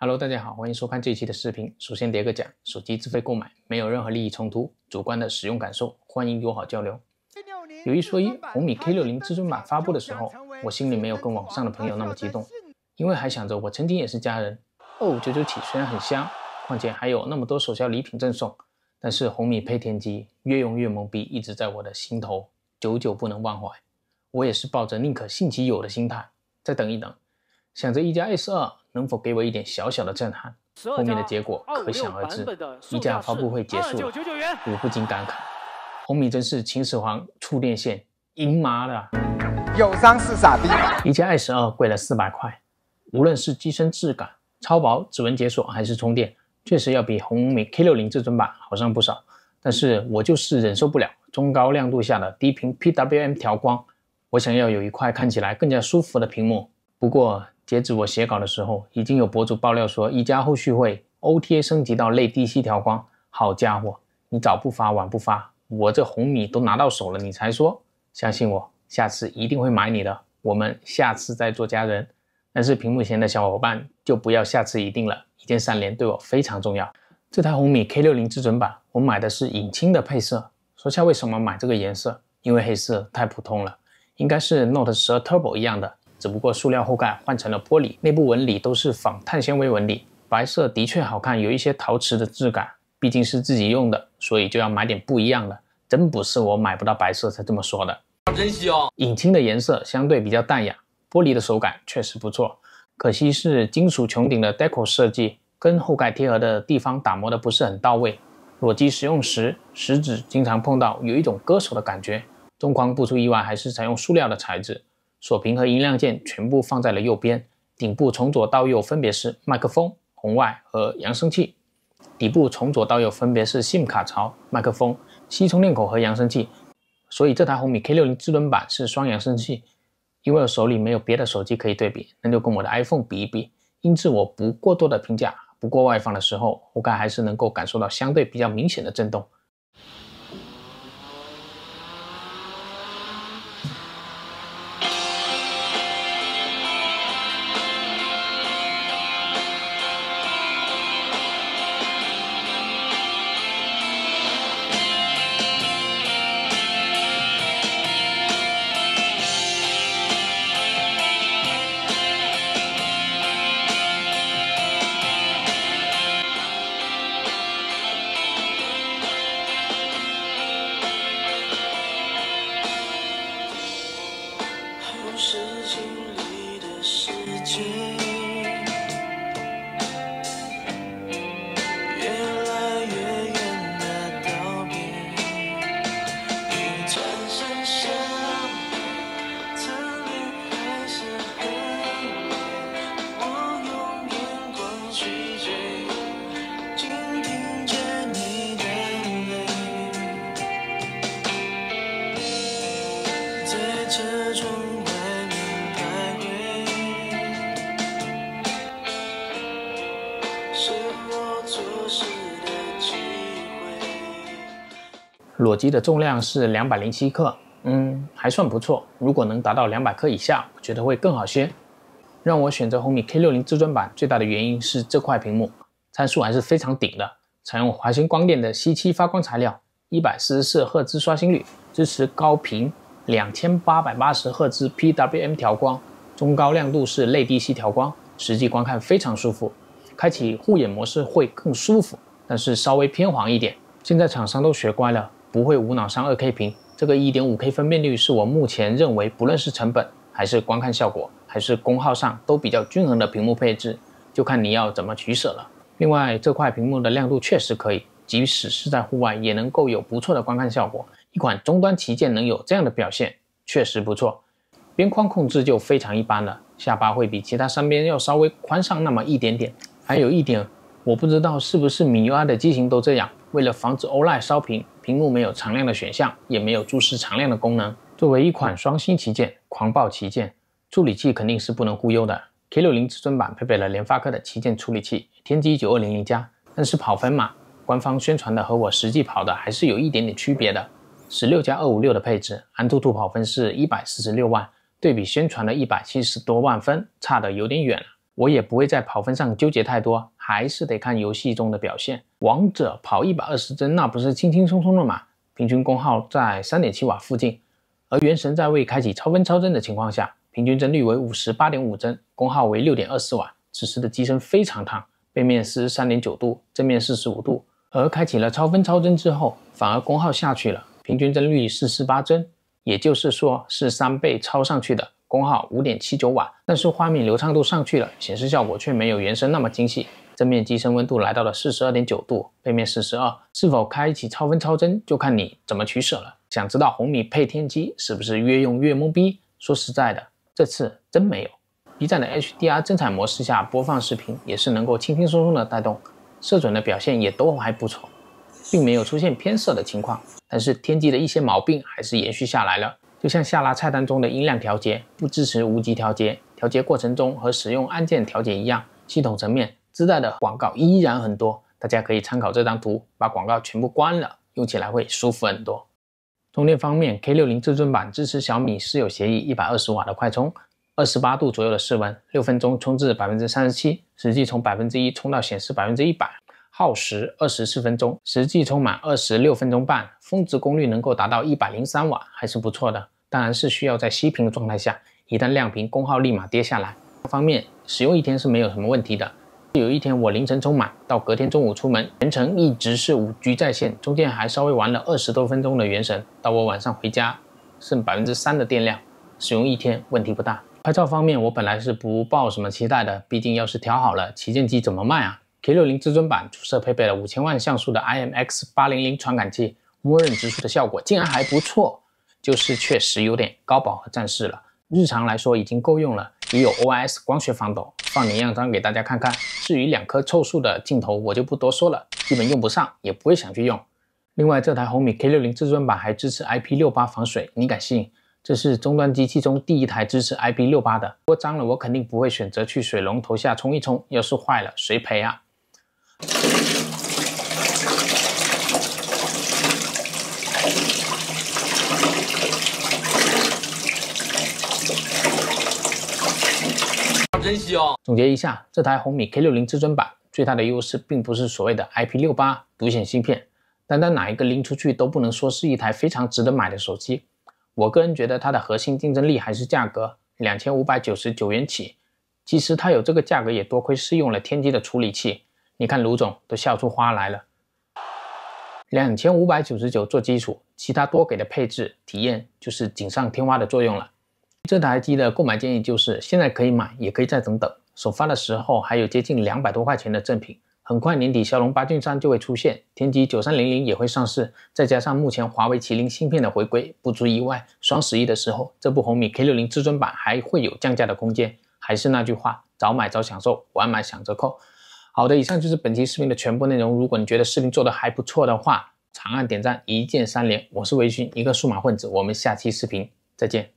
Hello，大家好，欢迎收看这一期的视频。首先叠个奖，手机自费购买，没有任何利益冲突，主观的使用感受，欢迎友好交流。有一说一，红米 K60 至尊版发布的时候，我心里没有跟网上的朋友那么激动，因为还想着我曾经也是家人。997虽然很香，况且还有那么多手消礼品赠送，但是红米配天机越用越懵逼，一直在我的心头，久久不能忘怀。我也是抱着宁可信其有的心态，再等一等，想着一加 S2 能否给我一点小小的震撼。后面的结果可想而知，一加发布会结束了，我不禁感慨，红米真是秦始皇触电线，赢麻了。有伤是傻逼。一加 S2 贵了400块，无论是机身质感、超薄指纹解锁还是充电，确实要比红米 K60 至尊版好上不少。但是我就是忍受不了中高亮度下的低频 PWM 调光，我想要有一块看起来更加舒服的屏幕。不过截止我写稿的时候，已经有博主爆料说一加后续会 OTA 升级到类 DC 调光。好家伙，你早不发晚不发，我这红米都拿到手了你才说。相信我，下次一定会买你的，我们下次再做家人。但是屏幕前的小伙伴就不要下次一定了，一键三连对我非常重要。这台红米 K60 至尊版我买的是隐青的配色，说下为什么买这个颜色，因为黑色太普通了，应该是 Note 12 Turbo 一样的，只不过塑料后盖换成了玻璃，内部纹理都是仿碳纤维纹理。白色的确好看，有一些陶瓷的质感，毕竟是自己用的，所以就要买点不一样的。真不是我买不到白色才这么说的。真香！隐青的颜色相对比较淡雅，玻璃的手感确实不错，可惜是金属穹顶的 Deco 设计跟后盖贴合的地方打磨的不是很到位，裸机使用时食指经常碰到，有一种割手的感觉。中框不出意外还是采用塑料的材质，锁屏和音量键全部放在了右边，顶部从左到右分别是麦克风、红外和扬声器，底部从左到右分别是 SIM 卡槽、麦克风、吸充电口和扬声器。所以这台红米 K60 至尊版是双扬声器。因为我手里没有别的手机可以对比，那就跟我的 iPhone 比一比。音质我不过多的评价，不过外放的时候后盖还是能够感受到相对比较明显的震动。是经历的世界，越来越远的道别，一转身想，侧脸还是很美，我用眼光去追，静听着你的泪，在这窗外裸机的重量是207克，还算不错。如果能达到200克以下，我觉得会更好些。让我选择红米 K60 至尊版最大的原因是这块屏幕，参数还是非常顶的，采用华星光电的C7发光材料，144赫兹刷新率，支持高频2880赫兹 PWM 调光，中高亮度是类 DC 调光，实际观看非常舒服。开启护眼模式会更舒服，但是稍微偏黄一点。现在厂商都学乖了，不会无脑上 2K 屏，这个 1.5K 分辨率是我目前认为不论是成本还是观看效果还是功耗上都比较均衡的屏幕配置，就看你要怎么取舍了。另外这块屏幕的亮度确实可以，即使是在户外也能够有不错的观看效果，一款终端旗舰能有这样的表现确实不错。边框控制就非常一般了，下巴会比其他3边要稍微宽上那么一点点。还有一点，我不知道是不是MIUI 的机型都这样，为了防止 OLED 烧屏，屏幕没有常亮的选项，也没有注视常亮的功能。作为一款双星旗舰、狂暴旗舰，处理器肯定是不能忽悠的。K60 至尊版配备了联发科的旗舰处理器天玑9200+，但是跑分嘛，官方宣传的和我实际跑的还是有一点点区别的。16+256的配置，安兔兔跑分是146万，对比宣传的170多万分，差的有点远了。我也不会在跑分上纠结太多，还是得看游戏中的表现。王者跑120帧那不是轻轻松松的嘛，平均功耗在 3.7 瓦附近，而原神在未开启超分超帧的情况下，平均帧率为 58.5 帧，功耗为 6.24 瓦，此时的机身非常烫，背面 43.9 度，正面45度，而开启了超分超帧之后，反而功耗下去了，平均帧率是48帧，也就是说是3倍超上去的，功耗 5.79 瓦，但是画面流畅度上去了，显示效果却没有原神那么精细。正面机身温度来到了 42.9 度，背面42，是否开启超分超帧就看你怎么取舍了。想知道红米配天机是不是越用越懵逼？说实在的，这次真没有。B 站的 HDR 增彩模式下播放视频也是能够轻轻松松的带动，色准的表现也都还不错，并没有出现偏色的情况。但是天机的一些毛病还是延续下来了，就像下拉菜单中的音量调节不支持无级调节，调节过程中和使用按键调节一样，系统层面自带的广告依然很多，大家可以参考这张图，把广告全部关了，用起来会舒服很多。充电方面 ，K60 至尊版支持小米室友协议120瓦的快充，28度左右的室温，6分钟充至 37%， 实际从 1% 充到显示 100%， 耗时24分钟，实际充满26分钟半，峰值功率能够达到103瓦，还是不错的。当然是需要在熄屏的状态下，一旦亮屏，功耗立马跌下来。方面，使用一天是没有什么问题的。有一天我凌晨充满，到隔天中午出门，全程一直是5G 在线，中间还稍微玩了20多分钟的原神，到我晚上回家剩 3% 的电量，使用一天问题不大。拍照方面我本来是不抱什么期待的，毕竟要是调好了，旗舰机怎么卖啊？ K60 至尊版主摄配备了5000万像素的 IMX800 传感器，默认直出的效果竟然还不错，就是确实有点高饱和战士了。日常来说已经够用了，也有 OIS 光学防抖，放点样张给大家看看。至于2颗凑数的镜头我就不多说了，基本用不上，也不会想去用。另外这台红米 K60 至尊版还支持 IP68 防水，你敢信？这是终端机器中第一台支持 IP68 的。如果脏了我肯定不会选择去水龙头下冲一冲，要是坏了谁赔啊？真香！总结一下，这台红米 K60 至尊版最大的优势并不是所谓的 IP68 独显芯片，单单哪一个拎出去都不能说是一台非常值得买的手机。我个人觉得它的核心竞争力还是价格，2599元起。其实它有这个价格也多亏是用了天玑的处理器，你看卢总都笑出花来了。2599做基础，其他多给的配置体验就是锦上添花的作用了。这台机的购买建议就是现在可以买，也可以再等等。首发的时候还有接近200多块钱的赠品，很快年底骁龙8峻3就会出现，天玑9300也会上市，再加上目前华为麒麟芯片的回归，不出意外，双11的时候，这部红米 K60 至尊版还会有降价的空间。还是那句话，早买早享受，晚买享折扣。好的，以上就是本期视频的全部内容。如果你觉得视频做得还不错的话，长按点赞，一键3连。我是微醺，一个数码混子，我们下期视频再见。